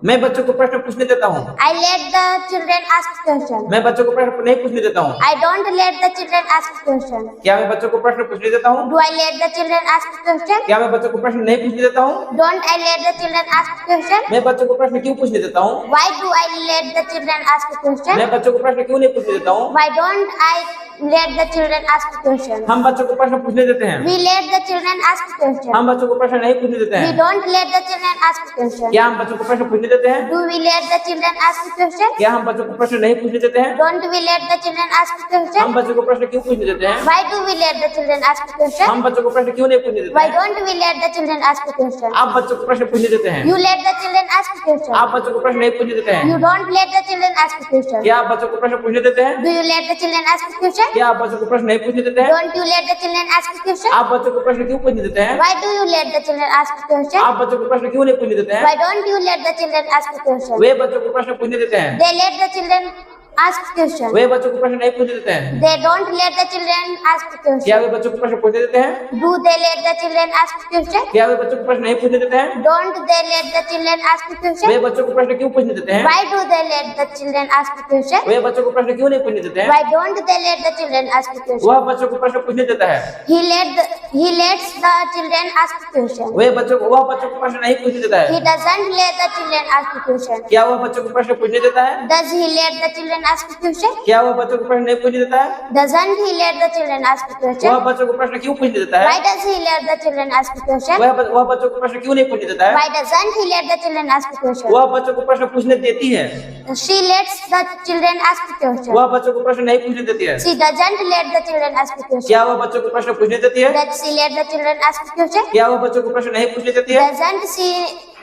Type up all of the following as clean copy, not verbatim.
मैं बच्चों को प्रश्न पूछने देता हूँ। I let the children ask question. मैं बच्चों को प्रश्न नहीं पूछने देता हूँ। I don't let the children ask question. क्या मैं बच्चों को प्रश्न पूछने देता हूँ? Do I let the children ask question? क्या मैं बच्चों को प्रश्न नहीं पूछने देता हूँ? Don't I let the children ask question? मैं बच्चों को प्रश्न क्यों पूछने देता हूँ? Why do I let the children ask question? मैं बच्चों को प्रश्न क्यों नहीं पूछने देता हूँ? Why don't I let the children ask question? हम बच्चों को प्रश्न पूछने देते हैं। We let the children ask question. हम बच्चों को प्रश्न नहीं पूछने देते We हैं। don't let the children ask question. क्या हम बच्चों को प्रश्न पूछने देते हैं? Do we let the children ask question? क्या हम बच्चों को प्रश्न नहीं पूछने देते हैं? Don't we let the children ask question? हम बच्चों को प्रश्न क्यों पूछने देते हैं? Why do we let the children ask question? हम बच्चों को प्रश्न क्यों नहीं पूछने देते Why हैं? don't we let the children ask question? आप बच्चों को प्रश्न पूछने देते हैं। You let the children ask question. आप बच्चों को प्रश्न नहीं पूछने देते You हैं। don't let the children ask question. क्या आप बच्चों को प्रश्न पूछने देते हैं? Do you let the children ask question? क्या आप बच्चों को प्रश्न नहीं पूछने देते हैं? Don't you let the children ask question? आप बच्चों को प्रश्न क्यों पूछने देते हैं? Why do you let the children ask question? आप बच्चों को प्रश्न क्यों नहीं पूछने देते हैं? Why don't you let the children ask question? वे बच्चों को प्रश्न पूछने देते हैं। They let the children ask question. वे बच्चों को प्रश्न नहीं पूछने देते हैं। They don't let the children ask क्या question. वे बच्चों को प्रश्न पूछने देते हैं? Do they let the children ask question? क्या वे बच्चों को प्रश्न नहीं पूछने देते हैं? Don't they let the children ask way question? बच्चों को प्रश्न क्यों पूछने देते हैं? Why do they let the children ask question? वे बच्चों को प्रश्न क्यों नहीं पूछने देते हैं? Why don't they let the children ask question? वह बच्चों को प्रश्न पूछने देता है। He lets the children ask question. वह बच्चों को प्रश्न नहीं पूछने देता He है। doesn't let the children ask question. क्या वह बच्चों को प्रश्न पूछने देता है? Does he let the children ask question? क्या वह बच्चों को प्रश्न नहीं पूछने देता है? Doesn't he let the children ask वह question? बच्चों को प्रश्न क्यों पूछने देता Why है? does he let the children ask question? वह बच्चों को प्रश्न क्यों नहीं पूछने देता है? Why doesn't he let the children ask question? वह बच्चों को प्रश्न पूछने देती है। She lets the children ask question. वह बच्चों को प्रश्न नहीं पूछने देती है। She doesn't let the children ask question. क्या वह बच्चों को प्रश्न पूछने देती है? Does she let the children ask question? क्या वह बच्चों को प्रश्न नहीं पूछने देती है? Doesn't she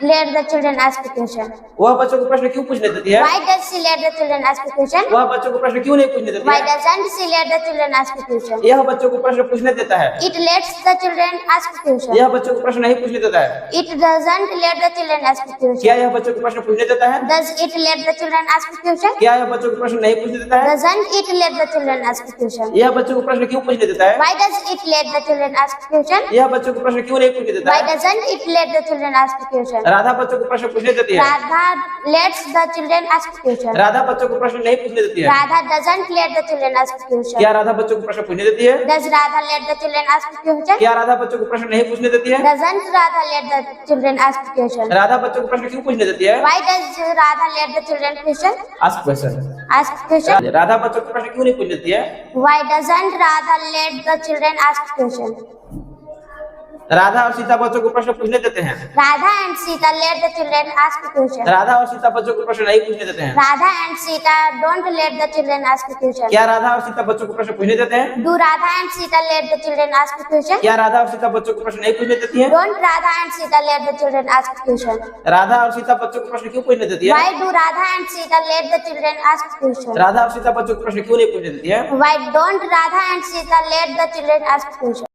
let the children ask question? वह बच्चों को प्रश्न क्यों पूछने देती है? Why does she let the children ask question? वह बच्चों को प्रश्न क्यों नहीं पूछने देती Why है? doesn't she let the children ask question? यह बच्चों को प्रश्न पूछने देता है। It lets the children ask question. यह बच्चों को प्रश्न नहीं पूछने देता है। It doesn't let the children ask question. क्या यह बच्चों को प्रश्न पूछने देता है? Does it let the children ask question? क्या यह बच्चों को प्रश्न नहीं पूछने देता है? Doesn't it let the children ask question? यह बच्चों को प्रश्न क्यों पूछने देता है? Why does it let the children ask question? यह बच्चों को प्रश्न क्यों नहीं पूछने देता Why है? doesn't it let the children ask question? Radha बच्चों को प्रश्न पूछने देती है। Radha lets the children ask question. Radha बच्चों को प्रश्न नहीं पूछने देती है। Radha doesn't let the children ask question. क्या राधा बच्चों को प्रश्न पूछने देती है? Does Radha let the children ask question? क्या राधा बच्चों को प्रश्न नहीं पूछने देती है? Doesn't Radha let the children ask question? Radha बच्चों को प्रश्न क्यों पूछने देती है? Why does Radha let the children question? Ask question. Ask question? Radha बच्चों को प्रश्न क्यों नहीं पूछने देती है? Why doesn't Radha let the children ask question? Radha और सीता बच्चों को प्रश्न पूछने देते हैं। Radha and Sita let the children ask question. Radha और सीता बच्चों को प्रश्न नहीं पूछने देते हैं। Radha and Sita don't let the children ask question. क्या राधा और सीता बच्चों को प्रश्न पूछने देते हैं? Do Radha and Sita let the children ask question? क्या राधा और सीता बच्चों को प्रश्न नहीं पूछने देती है? Don't Radha and Sita let the children ask question? Radha और सीता बच्चों को प्रश्न क्यों पूछने देती है? Why do Radha and Sita let the children ask question? Radha और सीता बच्चों को प्रश्न क्यों नहीं पूछने देती है? Why don't Radha and Sita let the children ask question?